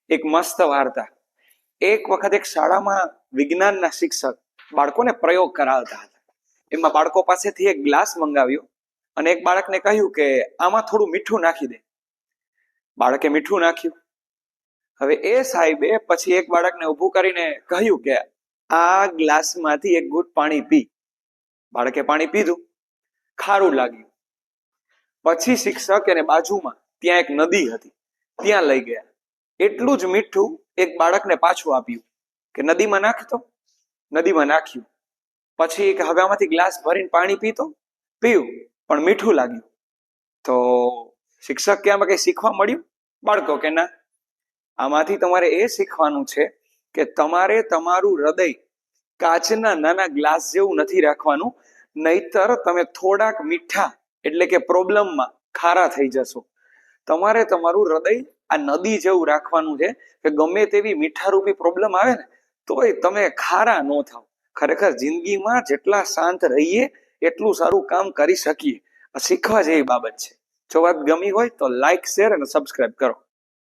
એક મસ્ત વાર્તા. એક વખત એક શાળામાં વિજ્ઞાનના શિક્ષક બાળકોને પ્રયોગ કરાવતા હતા. એમાં બાળકો પાસેથી એક ગ્લાસ મંગાવ્યો અને એક બાળકને કહ્યું કે આમાં થોડું મીઠું નાખી દે. બાળકે મીઠું નાખ્યું. હવે એ સાહેબે પછી એક બાળકને ઊભું કરીને કહ્યું કે આ ગ્લાસમાંથી એક ઘૂંટ પાણી પી. બાળકે પાણી પીધું, ખારું લાગ્યું. પછી શિક્ષક એને બાજુમાં ત્યાં એક નદી હતી ત્યાં લઈ ગયા. એટલું જ મીઠું એક બાળકને પાછું આપ્યું કે નદીમાં નાખતો. નદીમાં નાખ્યું. પછી હવે આમાંથી ગ્લાસ ભરીને પાણી પીયું પણ મીઠું લાગ્યું. તો શિક્ષક કે આમાં કઈ શીખવા મળ્યું? બાળકો કે ના, આમાંથી તમારે એ શીખવાનું છે કે તમારે તમારું હૃદય કાચના નાના ગ્લાસ જેવું નથી રાખવાનું, નહીતર તમે થોડાક મીઠા એટલે કે પ્રોબ્લેમમાં ખારા થઈ જશો. તમારે તમારું હૃદય આ નદી જેવું રાખવાનું છે કે ગમે તેવી મીઠારૂપી પ્રોબ્લેમ આવે ને તોય તમે ખારા ન થાવ. ખરેખર જિંદગીમાં જેટલા શાંત રહીએ એટલું સારું કામ કરી શકીએ. આ શીખવા જેવી બાબત છે. જો વાત ગમી હોય તો લાઈક, શેર અને સબસ્ક્રાઇબ કરો.